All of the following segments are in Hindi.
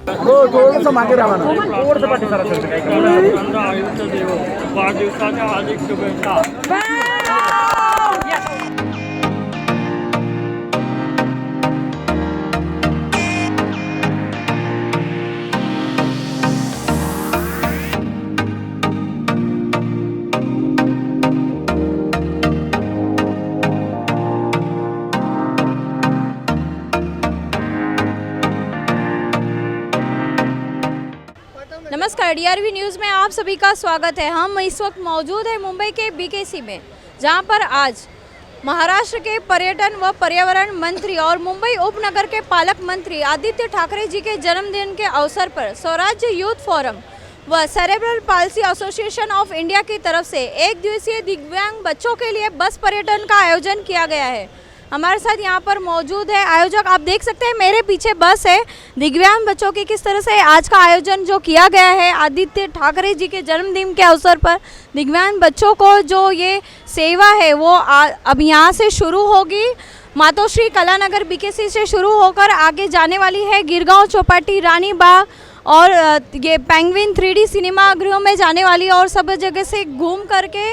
हो थोडंसं मागे राहा ना, थोडंसं पाठी सरा सर. आयुष्य देवो वाढदिवसाच्या हार्दिक शुभेच्छा. नमस्कार, डीआरवी न्यूज़ में आप सभी का स्वागत है। हम इस वक्त मौजूद हैं मुंबई के बीकेसी में, जहां पर आज महाराष्ट्र के पर्यटन व पर्यावरण मंत्री और मुंबई उपनगर के पालक मंत्री आदित्य ठाकरे जी के जन्मदिन के अवसर पर स्वराज्य यूथ फोरम व cerebral palsy association of India की तरफ से एक दिवसीय दिव्यांग बच्चों के लिए बस पर्यटन का आयोजन किया गया है। हमारे साथ यहाँ पर मौजूद है आयोजक। आप देख सकते हैं मेरे पीछे बस है। दिव्यांग बच्चों की किस तरह से आज का आयोजन जो किया गया है आदित्य ठाकरे जी के जन्मदिन के अवसर पर, दिव्यांग बच्चों को जो ये सेवा है वो अब यहाँ से शुरू होगी। मातोश्री कलानगर बीकेसी से शुरू होकर आगे जाने वाली है गिरगांव चौपाटी, रानी बाग और ये पेंगुइन 3D सिनेमा गृहों में जाने वाली है और सब जगह से घूम करके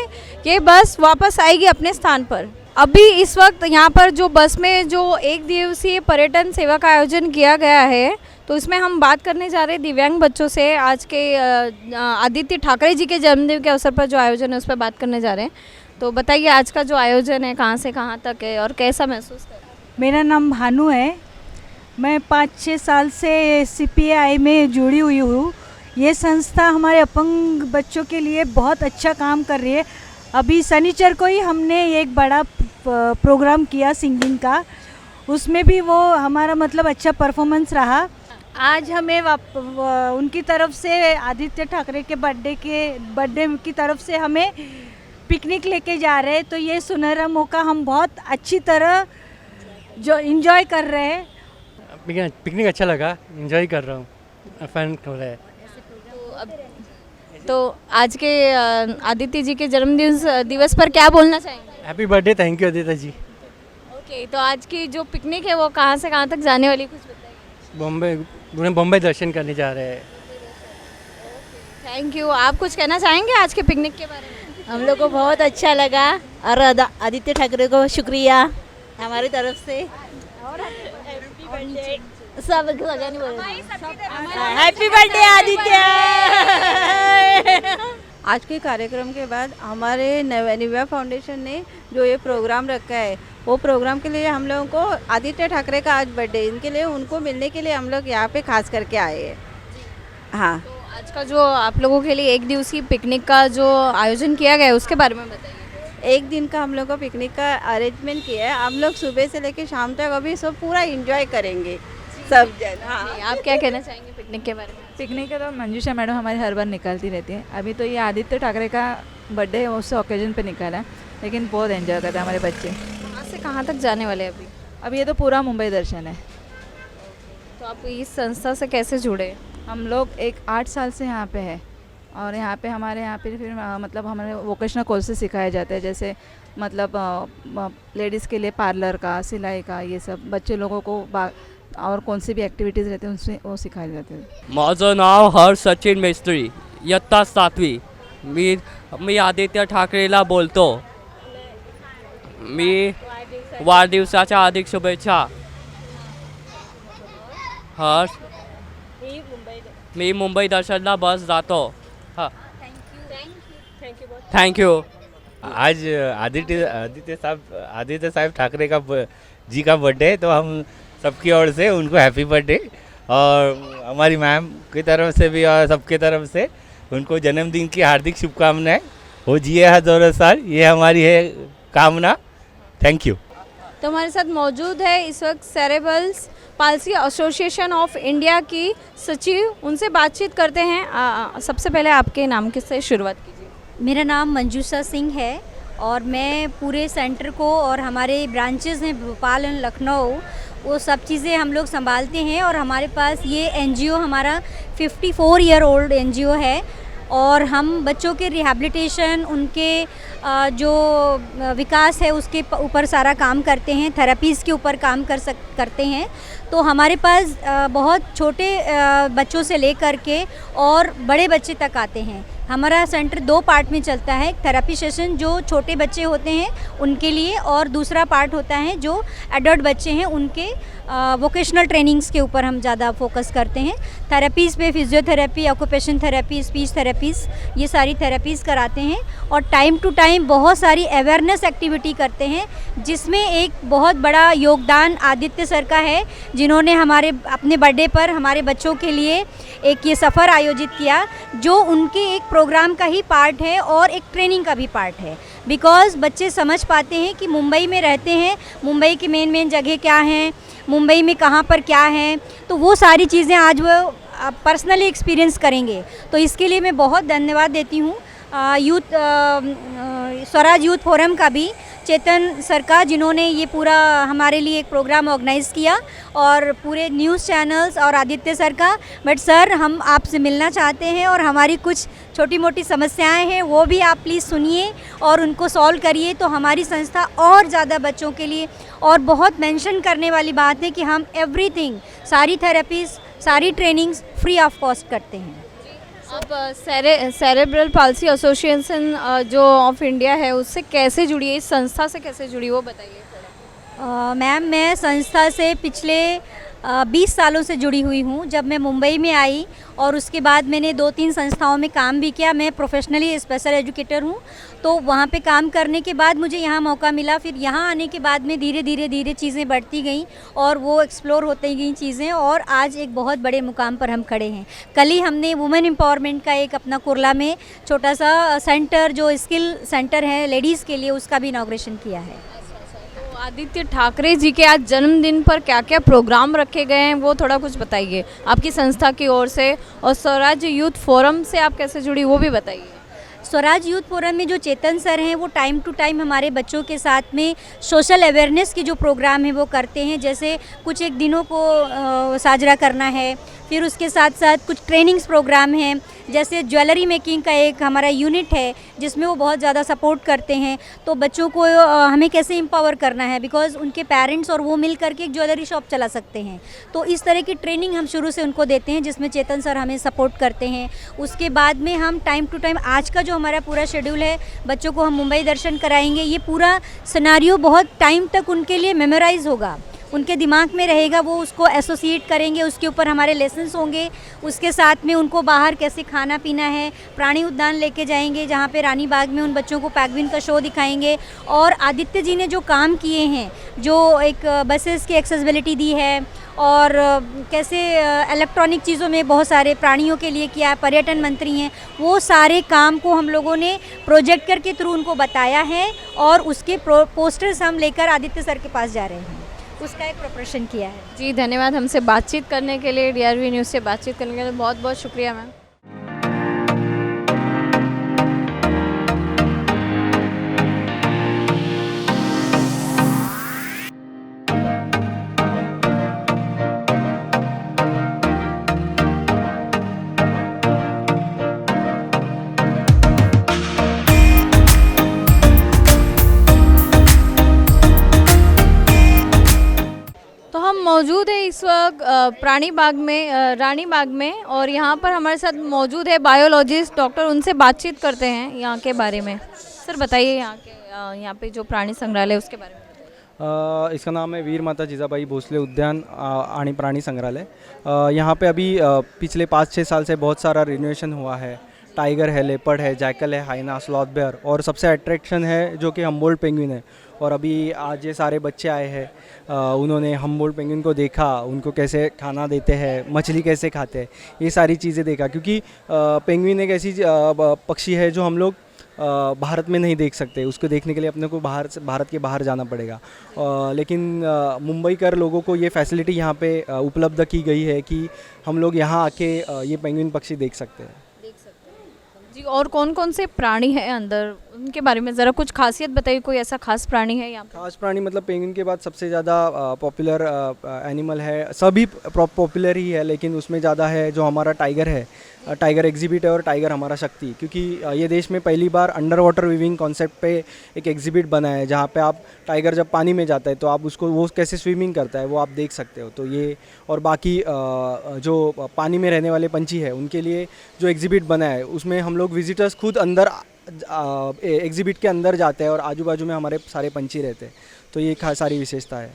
ये बस वापस आएगी अपने स्थान पर। अभी इस वक्त यहाँ पर जो बस में जो एक दिवसीय पर्यटन सेवा का आयोजन किया गया है, तो इसमें हम बात करने जा रहे हैं दिव्यांग बच्चों से। आज के आदित्य ठाकरे जी के जन्मदिन के अवसर पर जो आयोजन है उस पर बात करने जा रहे हैं। तो बताइए आज का जो आयोजन है कहाँ से कहाँ तक है और कैसा महसूस कर रहे हैं? मेरा नाम भानु है। मैं 5-6 साल से CPI में जुड़ी हुई हूँ। ये संस्था हमारे अपंग बच्चों के लिए बहुत अच्छा काम कर रही है। अभी शनिचर को ही हमने एक बड़ा प्रोग्राम किया सिंगिंग का, उसमें भी वो हमारा मतलब अच्छा परफॉर्मेंस रहा। आज हमें उनकी तरफ से आदित्य ठाकरे के बर्थडे की तरफ से हमें पिकनिक लेके जा रहे हैं। तो ये सुनहरा मौका हम बहुत अच्छी तरह जो एंजॉय कर रहे हैं। पिकनिक अच्छा लगा, एंजॉय कर रहा हूँ, फन हो रहा है। तो आज के आदित्य जी के जन्मदिन दिवस पर क्या बोलना चाहेंगे? Happy birthday, thank you Aditya ji. Okay, तो आज की जो पिकनिक है वो कहाँ से कहाँ तक जाने वाली, कुछ बताइए। बॉम्बे दर्शन करने जा रहे हैं। Thank you. आप कुछ कहना चाहेंगे आज के पिकनिक के बारे में? हम लोग को बहुत अच्छा लगा और आदित्य ठाकरे को शुक्रिया हमारी तरफ से। सब हैप्पी बर्थडे आदित्य। आज के कार्यक्रम के बाद हमारे निव्या फाउंडेशन ने जो ये प्रोग्राम रखा है, वो प्रोग्राम के लिए हम लोगों को आदित्य ठाकरे का आज बर्थडे, इनके लिए उनको मिलने के लिए हम लोग यहाँ पे खास करके आए हैं। हाँ, तो आज का जो आप लोगों के लिए एक दिवसीय पिकनिक का जो आयोजन किया गया है उसके बारे में बताइए। एक दिन का हम लोग को पिकनिक का अरेंजमेंट किया है। हम लोग सुबह से लेकर शाम तक अभी सब पूरा इंजॉय करेंगे सब जन। हाँ, आप क्या कहना चाहेंगे पिकनिक के बारे में? पिकनिक का तो मंजूषा मैडम हमारी हर बार निकालती रहती है। अभी तो ये आदित्य ठाकरे का बर्थडे है, उस ओकेजन पे निकाला है, लेकिन बहुत एंजॉय करते हैं हमारे बच्चे। कहाँ से कहाँ तक जाने वाले हैं अभी ये तो पूरा मुंबई दर्शन है। तो आप इस संस्था से कैसे जुड़े? हम लोग 8 साल से यहाँ पे है और यहाँ पे हमारे यहाँ पे फिर मतलब हमारे वोकेशनल कोर्सेज सिखाए जाते हैं, जैसे मतलब लेडीज़ के लिए पार्लर का, सिलाई का, ये सब बच्चे लोगों को और कौन सी भी ॲक्टिव्हिटीज रहते हैं उनसे वो सिखाए जाते हैं। माझं नाव हर्ष सचिन मेस्त्री, इयत्ता 7वी। मी आदित्य ठाकरेला बोलतो। मी वाढदिवसाच्या हार्दिक शुभेच्छा। हर्ष, मी मुंबई दर्शनला बस जातो। हां, थैंक यू। आज आदित्य साहब ठाकरे का जी का बर्थडे है, तो हम सबकी ओर से उनको हैप्पी बर्थडे, और हमारी मैम की तरफ से भी और सबके तरफ से उनको जन्मदिन की हार्दिक शुभकामनाएं। हो जिए हज़ारों साल, ये हमारी है कामना। Thank you. तो हमारे साथ मौजूद है इस वक्त cerebral palsy association of India की सचिव, उनसे बातचीत करते हैं। सबसे पहले आपके नाम से शुरुआत कीजिए। मेरा नाम मंजूषा सिंह है और मैं पूरे सेंटर को और हमारे ब्रांचेस हैं भोपाल और लखनऊ, वो सब चीज़ें हम लोग संभालते हैं। और हमारे पास ये NGO हमारा 54 ईयर ओल्ड NGO है और हम बच्चों के रिहैबिलिटेशन, उनके जो विकास है उसके ऊपर सारा काम करते हैं, थेरेपीज़ के ऊपर काम करते हैं। तो हमारे पास बहुत छोटे बच्चों से लेकर के और बड़े बच्चे तक आते हैं। हमारा सेंटर 2 पार्ट में चलता है, थेरेपी सेशन जो छोटे बच्चे होते हैं उनके लिए, और दूसरा पार्ट होता है जो एडल्ट बच्चे हैं उनके वोकेशनल ट्रेनिंग्स के ऊपर हम ज़्यादा फोकस करते हैं। थेरेपीज़ पे physiotherapy, occupation therapy, speech therapies, ये सारी थेरेपीज़ कराते हैं। और टाइम टू टाइम बहुत सारी अवेयरनेस एक्टिविटी करते हैं, जिसमें एक बहुत बड़ा योगदान आदित्य सर का है, जिन्होंने हमारे अपने बर्थडे पर हमारे बच्चों के लिए एक ये सफ़र आयोजित किया, जो उनके एक प्रोग्राम का ही पार्ट है और एक ट्रेनिंग का भी पार्ट है। बिकॉज़ बच्चे समझ पाते हैं कि मुंबई में रहते हैं, मुंबई की मेन जगह क्या हैं, मुंबई में कहाँ पर क्या है, तो वो सारी चीज़ें आज वो पर्सनली एक्सपीरियंस करेंगे। तो इसके लिए मैं बहुत धन्यवाद देती हूँ स्वराज यूथ फोरम का भी, चेतन सर का, जिन्होंने ये पूरा हमारे लिए एक प्रोग्राम ऑर्गेनाइज़ किया, और पूरे न्यूज़ चैनल्स और आदित्य सर का। बट सर, हम आपसे मिलना चाहते हैं और हमारी कुछ छोटी मोटी समस्याएं हैं, वो भी आप प्लीज़ सुनिए और उनको सॉल्व करिए। तो हमारी संस्था और ज़्यादा बच्चों के लिए, और बहुत मेंशन करने वाली बात है कि हम एवरीथिंग, सारी थेरेपीज़, सारी ट्रेनिंग्स फ्री ऑफ कॉस्ट करते हैं। अब सेरेब्रल पाल्सी एसोसिएशन जो ऑफ इंडिया है, उससे कैसे जुड़ी है, इस संस्था से कैसे जुड़ी, वो बताइए थोड़ा। मैम, मैं संस्था से पिछले 20 सालों से जुड़ी हुई हूँ। जब मैं मुंबई में आई और उसके बाद मैंने 2-3 संस्थाओं में काम भी किया। मैं प्रोफेशनली स्पेशल एजुकेटर हूँ, तो वहाँ पे काम करने के बाद मुझे यहाँ मौका मिला। फिर यहाँ आने के बाद में धीरे धीरे चीज़ें बढ़ती गईं और वो एक्सप्लोर होती गई चीज़ें, और आज एक बहुत बड़े मुकाम पर हम खड़े हैं। कल ही हमने वुमेन एम्पावरमेंट का एक अपना कुर्ला में छोटा सा सेंटर, जो स्किल सेंटर है लेडीज़ के लिए, उसका भी इनॉग्रेशन किया है। आदित्य ठाकरे जी के आज जन्मदिन पर क्या क्या प्रोग्राम रखे गए हैं, वो थोड़ा कुछ बताइए आपकी संस्था की ओर से, और स्वराज यूथ फोरम से आप कैसे जुड़ी, वो भी बताइए। स्वराज यूथ फोरम में जो चेतन सर हैं, वो टाइम टू टाइम हमारे बच्चों के साथ में सोशल अवेयरनेस के जो प्रोग्राम है वो करते हैं। जैसे कुछ एक दिनों को साजरा करना है, फिर उसके साथ साथ कुछ ट्रेनिंग्स प्रोग्राम हैं, जैसे ज्वेलरी मेकिंग का एक हमारा यूनिट है जिसमें वो बहुत ज़्यादा सपोर्ट करते हैं। तो बच्चों को हमें कैसे एम्पावर करना है, बिकॉज़ उनके पेरेंट्स और वो मिल करके एक ज्वेलरी शॉप चला सकते हैं। तो इस तरह की ट्रेनिंग हम शुरू से उनको देते हैं, जिसमें चेतन सर हमें सपोर्ट करते हैं। उसके बाद में हम टाइम टू टाइम, आज का जो हमारा पूरा शेड्यूल है, बच्चों को हम मुंबई दर्शन कराएंगे। ये पूरा सिनेरियो बहुत टाइम तक उनके लिए मेमोराइज होगा, उनके दिमाग में रहेगा, वो उसको एसोसिएट करेंगे, उसके ऊपर हमारे लेसन्स होंगे। उसके साथ में उनको बाहर कैसे खाना पीना है, प्राणी उद्यान लेके जाएंगे, जहाँ पे रानी बाग में उन बच्चों को पेंगुइन का शो दिखाएंगे। और आदित्य जी ने जो काम किए हैं, जो एक बसेस की एक्सेसिबिलिटी दी है, और कैसे इलेक्ट्रॉनिक चीज़ों में बहुत सारे प्राणियों के लिए किया है, पर्यटन मंत्री हैं, वो सारे काम को हम लोगों ने प्रोजेक्टर के थ्रू उनको बताया है, और उसके पोस्टर्स हम लेकर आदित्य सर के पास जा रहे हैं, उसका एक प्रिपरेशन किया है। जी धन्यवाद, हमसे बातचीत करने के लिए, DRV न्यूज़ से बातचीत करने के लिए बहुत बहुत शुक्रिया मैम। मौजूद है इस वक्त प्राणी बाग में, रानी बाग में, और यहाँ पर हमारे साथ मौजूद है बायोलॉजिस्ट डॉक्टर, उनसे बातचीत करते हैं यहाँ के बारे में। सर बताइए, यहाँ पे जो प्राणी संग्रहालय है उसके बारे में। इसका नाम है वीर माता जीजाबाई भोसले उद्यान आणि प्राणी संग्रहालय। यहाँ पे अभी पिछले 5-6 साल से बहुत सारा रिनोवेशन हुआ है। टाइगर है, लेपर्ड है, जैकल है, हाइना, स्लॉथ बेयर, और सबसे अट्रैक्शन है जो कि हम्बोल्ट पेंगुइन है। और अभी आज ये सारे बच्चे आए हैं, उन्होंने हम्बोल्ट पेंगुइन को देखा, उनको कैसे खाना देते हैं, मछली कैसे खाते हैं, ये सारी चीज़ें देखा। क्योंकि पेंगुइन एक ऐसी पक्षी है जो हम लोग भारत में नहीं देख सकते, उसको देखने के लिए अपने को भारत के बाहर जाना पड़ेगा। लेकिन मुंबई कर लोगों को ये फैसिलिटी यहाँ पे उपलब्ध की गई है कि हम लोग यहाँ आके ये पेंगुइन पक्षी देख सकते हैं। जी, और कौन कौन से प्राणी हैं अंदर उनके बारे में ज़रा कुछ खासियत बताइए, कोई ऐसा खास प्राणी है यहाँ पे? खास प्राणी मतलब पेंगुइन के बाद सबसे ज़्यादा पॉपुलर एनिमल है, सभी पॉपुलर ही है लेकिन उसमें ज़्यादा है जो हमारा टाइगर है, टाइगर एग्जिबिट है और टाइगर हमारा शक्ति, क्योंकि ये देश में पहली बार अंडर वाटर वीविंग कॉन्सेप्ट पे एक एग्जिबिट बना है जहाँ पे आप टाइगर जब पानी में जाता है तो आप उसको वो कैसे स्विमिंग करता है वो आप देख सकते हो। तो ये और बाकी जो पानी में रहने वाले पंछी है उनके लिए जो एग्जिबिट बना है उसमें हम लोग विजिटर्स खुद अंदर एग्जिबिट के अंदर जाते हैं और आजू बाजू में हमारे सारे पंछी रहते हैं। तो ये सारी विशेषता है।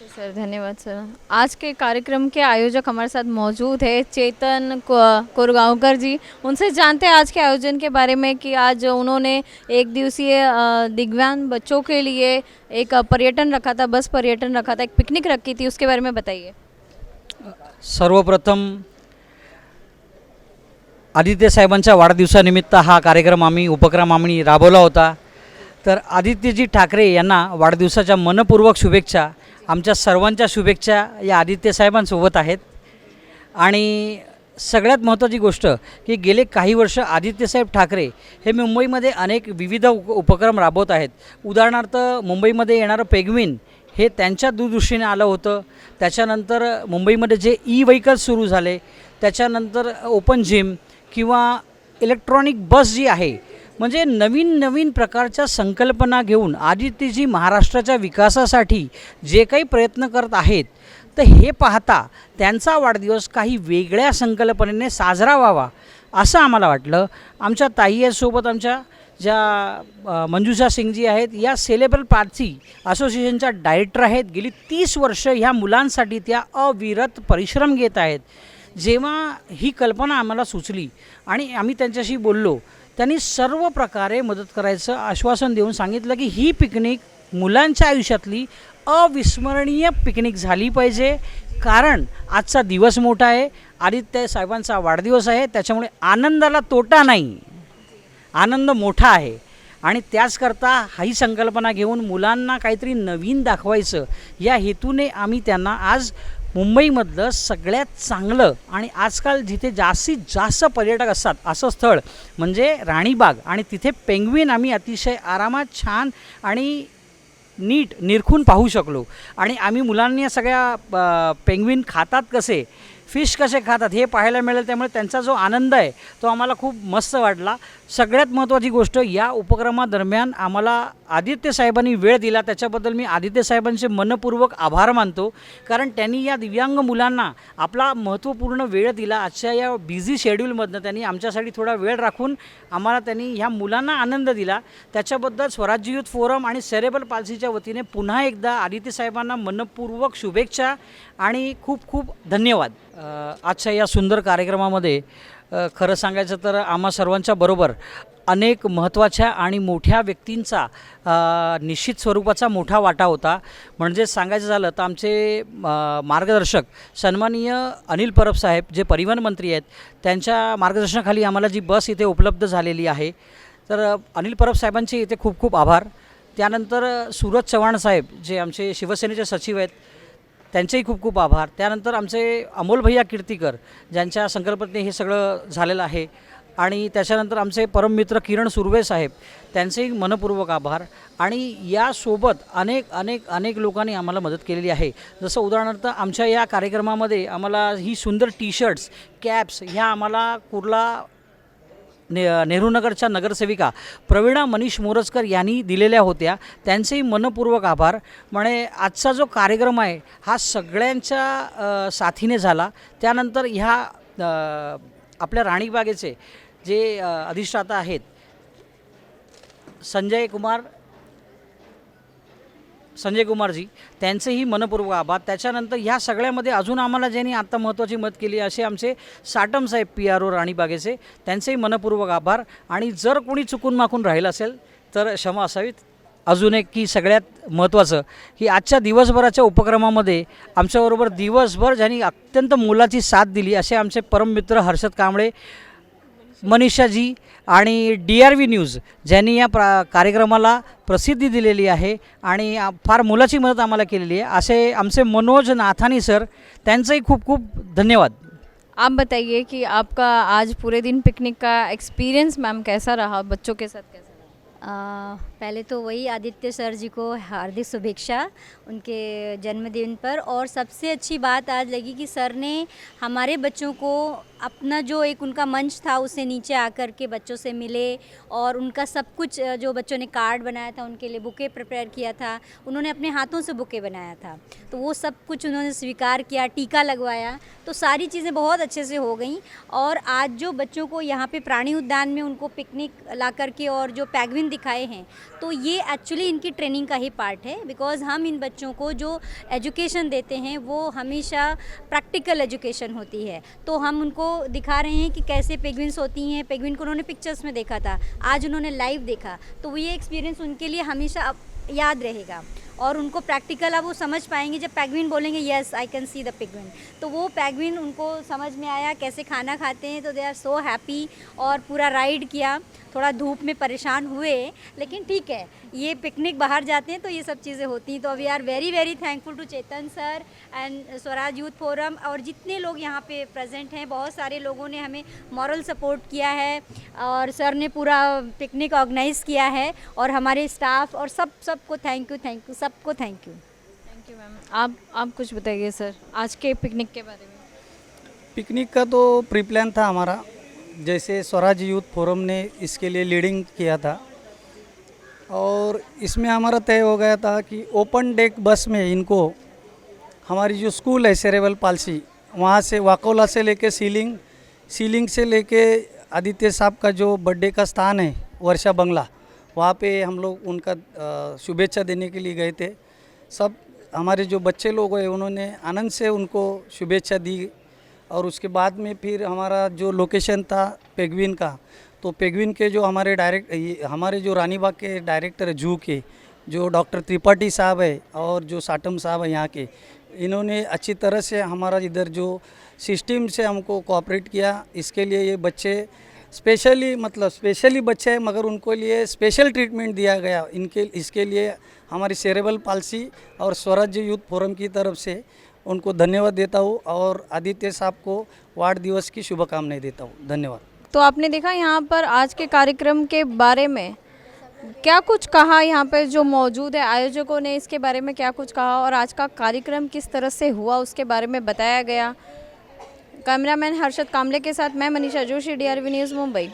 सर धन्यवाद सर। आज के कार्यक्रम के आयोजक हमारे साथ मौजूद है चेतन कोरगांवकर जी। उनसे जानते हैं आज के आयोजन के बारे में कि आज उन्होंने एक दिवसीय दिव्यांग बच्चों के लिए एक पर्यटन रखा था, बस पर्यटन रखा था, एक पिकनिक रखी थी, उसके बारे में बताइए। सर्वप्रथम आदित्य साहेबांच्या वाढदिवसानिमित्त हा कार्यक्रम उपक्रम आम्ही राबवला होता। तर आदित्यजी ठाकरे यांना वाढदिवसाच्या मनपूर्वक शुभेच्छा। आमच्या सर्वांच्या शुभेच्छा या आदित्य साहेबांसोबत आहेत। आणि सगळ्यात महत्त्वाची गोष्ट की गेले काही वर्ष आदित्यसाहेब ठाकरे हे मुंबईमध्ये अनेक विविध उपक्रम राबवत आहेत। उदाहरणार्थ मुंबईमध्ये येणारं पेंग्विन हे त्यांच्या दूरदृष्टीने आलं होतं। त्याच्यानंतर मुंबईमध्ये जे व्हेकल्स सुरू झाले, त्याच्यानंतर ओपन जिम किंवा इलेक्ट्रॉनिक बस जी आहे, म्हणजे नवीन नवीन प्रकारच्या संकल्पना घेऊन आदित्यजी महाराष्ट्राच्या विकासासाठी जे काही प्रयत्न करत आहेत, तर हे पाहता त्यांचा वाढदिवस काही वेगळ्या संकल्पनेने साजरा व्हावा असं आम्हाला वाटलं। आमच्या ताईसोबत आमच्या ज्या मंजुषा सिंगजी आहेत, या सेलेब्रल पाल्सी असोसिएशनच्या डायरेक्टर आहेत। गेली 30 वर्ष ह्या मुलांसाठी त्या अविरत परिश्रम घेत आहेत। जेव्हा ही कल्पना आम्हाला सुचली आणि आम्ही त्यांच्याशी बोललो, त्यांनी सर्व प्रकारे मदत करायचं आश्वासन देऊन सांगितलं की ही पिकनिक मुलांच्या आयुष्यातली अविस्मरणीय पिकनिक झाली पाहिजे, कारण आजचा दिवस मोठा आहे, आदित्य साहेबांचा वाढदिवस आहे, त्याच्यामुळे आनंदाला तोटा नाही, आनंद मोठा आहे। आणि त्याचकरता ही संकल्पना घेऊन मुलांना काहीतरी नवीन दाखवायचं या हेतूने आम्ही त्यांना आज मुंबईमधलं सगळ्यात चांगलं आणि आजकाल जिथे जास्तीत जास्त पर्यटक असतात असं स्थळ म्हणजे राणीबाग, आणि तिथे पेंग्विन आम्ही अतिशय आरामात छान आणि नीट निरखून पाहू शकलो। आणि आम्ही मुलांनी या सगळ्या पेंग्विन खातात कसे, फिश कसे खातात हे पाहायला मिळेल, त्यामुळे त्यांचा जो आनंद आहे तो आम्हाला खूप मस्त वाटला। सगळ्यात महत्त्वाची गोष्ट या उपक्रमादरम्यान आम्हाला आदित्य साहेबांनी वेळ दिला, त्याच्याबद्दल मी आदित्य साहेबांचे मनपूर्वक आभार मानतो, कारण त्यांनी या दिव्यांग मुलांना आपला महत्त्वपूर्ण वेळ दिला। आजच्या या बिझी शेड्यूलमधनं त्यांनी आमच्यासाठी थोडा वेळ राखून आम्हाला त्यांनी ह्या मुलांना आनंद दिला, त्याच्याबद्दल स्वराज्य युथ फोरम आणि सेरेब्रल पाल्सीच्या वतीने पुन्हा एकदा आदित्य साहेबांना मनपूर्वक शुभेच्छा आणि खूप खूप धन्यवाद। आजच्या या सुंदर कार्यक्रमामध्ये खरं सांगायचं तर आम्हा सर्वांच्या बरोबर अनेक महत्त्वाच्या आणि मोठ्या व्यक्तींचा निश्चित स्वरूपाचा मोठा वाटा होता। म्हणजे सांगायचं झालं तर आमचे मार्गदर्शक सन्माननीय अनिल परब साहेब जे परिवहन मंत्री आहेत, त्यांच्या मार्गदर्शनाखाली आम्हाला जी बस इथे उपलब्ध झालेली आहे, तर अनिल परब साहेबांचे इथे खूप खूप आभार। त्यानंतर सूरज चव्हाण साहेब जे आमचे शिवसेनेचे सचिव आहेत, त्यांचेही खूप खूप आभार। त्यानंतर आमचे अमोल भैया कीर्तीकर ज्यांच्या संकल्पनेने हे सगळं झालेलं आहे, आणि त्याच्यानंतर आमचे परममित्र किरण सुर्वे साहेब त्यांचेही मनपूर्वक आभार। आणि यासोबत अनेक अनेक अनेक लोकांनी आम्हाला मदत केलेली आहे। जसं उदाहरणार्थ आमच्या या कार्यक्रमामध्ये आम्हाला ही सुंदर टी शर्ट्स, कॅप्स ह्या आम्हाला कुर्ला नेहरूनगरच्या नगरसेविका प्रवीणा मनीष मोरजकर यांनी दिलेल्या होत्या, त्यांचेही मनपूर्वक आभार। म्हणजे आजचा जो कार्यक्रम आहे हा सगळ्यांच्या साथीने झाला। त्यानंतर ह्या आपल्या राणीबागेचे जे अधिष्ठाता आहेत संजय कुमारजी, त्यांचेही मनपूर्वक आभार। त्याच्यानंतर ह्या सगळ्यामध्ये अजून आम्हाला ज्यांनी आत्ता महत्त्वाची मदत केली असे आमचे साटम साहेब PRO राणीबागेचे, त्यांचेही मनपूर्वक आभार। आणि जर कोणी चुकून माकून राहिलं असेल तर क्षमा असावीत। अजून एक की सगळ्यात महत्त्वाचं की आजच्या दिवसभराच्या उपक्रमामध्ये आमच्याबरोबर दिवसभर ज्यांनी अत्यंत मोलाची साथ दिली असे आमचे परममित्र हर्षद कांबळे, मनीषाजी आणि DRV न्यूज ज्यांनी या कार्यक्रमाला प्रसिद्धी दिलेली आहे आणि फार मोलाची मदत आम्हाला केलेली आहे, असे आमचे मनोज नाथानी सर, त्यांचंही खूप खूप धन्यवाद। आप बताइए कि आपका आज पूरे दिन पिकनिक का एक्सपीरियंस मैम कैसा रहा, बच्चों के साथ कैसा रहा? पहले तो वही आदित्य सर जी को हार्दिक शुभेच्छा उनके जन्मदिन पर। और सबसे अच्छी बात आज लगी कि सर ने हमारे बच्चों को अपना जो एक उनका मंच था उससे नीचे आकर के बच्चों से मिले और उनका सब कुछ जो बच्चों ने कार्ड बनाया था उनके लिए बुके प्रिपेयर किया था, उन्होंने अपने हाथों से बुके बनाया था, तो वो सब कुछ उन्होंने स्वीकार किया, टीका लगवाया, तो सारी चीज़ें बहुत अच्छे से हो गई। और आज जो बच्चों को यहाँ पे प्राणी उद्यान में उनको पिकनिक ला करके और जो पेंगुइन दिखाए हैं, तो ये एक्चुअली इनकी ट्रेनिंग का ही पार्ट है। बिकॉज़ हम इन बच्चों को जो एजुकेशन देते हैं वो हमेशा प्रैक्टिकल एजुकेशन होती है, तो हम उनको दिखा रहे हैं कि कैसे पेंगुइन्स होती हैं। पेंगुइन को उन्होंने पिक्चर्स में देखा था, आज उन्होंने लाइव देखा, तो ये एक्सपीरियंस उनके लिए हमेशा याद रहेगा और उनको प्रैक्टिकल अब वो समझ पाएंगे। जब पेंगुइन बोलेंगे yes I can see the penguin, तो वो पेंगुइन उनको समझ में आया कैसे खाना खाते हैं, तो दे आर सो हैप्पी। और पूरा राइड किया, थोड़ा धूप में परेशान हुए लेकिन ठीक है, ये पिकनिक बाहर जाते हैं तो ये सब चीज़ें होती हैं। तो we are very very thankful to Chetan sir and Swaraj youth forum और जितने लोग यहाँ पे प्रेजेंट हैं, बहुत सारे लोगों ने हमें मॉरल सपोर्ट किया है और सर ने पूरा पिकनिक ऑर्गेनाइज़ किया है और हमारे स्टाफ और सबको थैंक यू सबको thank you. Thank you ma'am. आप कुछ बताइए सर आज के पिकनिक के बारे में। पिकनिक का तो प्री प्लान था हमारा, जैसे स्वराज यूथ फोरम ने इसके लिए लीडिंग किया था और इसमें हमारा तय हो गया था कि ओपन डेक बस में इनको हमारी जो स्कूल है सेरेबल पाल्सी, वहाँ से वाकोला से लेके सीलिंग से लेके आदित्य साहब का जो बर्थडे का स्थान है वर्षा बंगला, वहाँ पे हम लोग उनका शुभेच्छा देने के लिए गए थे। सब हमारे जो बच्चे लोग हैं उन्होंने आनंद से उनको शुभेच्छा दी और उसके बाद में फिर हमारा जो लोकेशन था पेंगुइन का, तो पेंगुइन के जो हमारे जो रानी बाग के डायरेक्टर है जू के, जो डॉक्टर त्रिपाठी साहब है और जो साटम साहब है यहाँ के, इन्होंने अच्छी तरह से हमारा इधर जो सिस्टम से हमको कोऑपरेट किया। इसके लिए ये बच्चे स्पेशली बच्चे हैं मगर उनको लिए स्पेशल ट्रीटमेंट दिया गया। इसके लिए हमारी सेरेबल पाल्सी और स्वराज यूथ फोरम की तरफ से उनको धन्यवाद देता हूँ और आदित्य साहब को वार्ड दिवस की शुभकामनाएं देता हूँ। धन्यवाद। तो आपने देखा यहाँ पर आज के कार्यक्रम के बारे में क्या कुछ कहा, यहाँ पर जो मौजूद है आयोजकों ने इसके बारे में क्या कुछ कहा और आज का कार्यक्रम किस तरह से हुआ उसके बारे में बताया गया। कैमरामैन हर्षद कामले के साथ मैं मनीषा जोशी, DRV न्यूज़ मुंबई।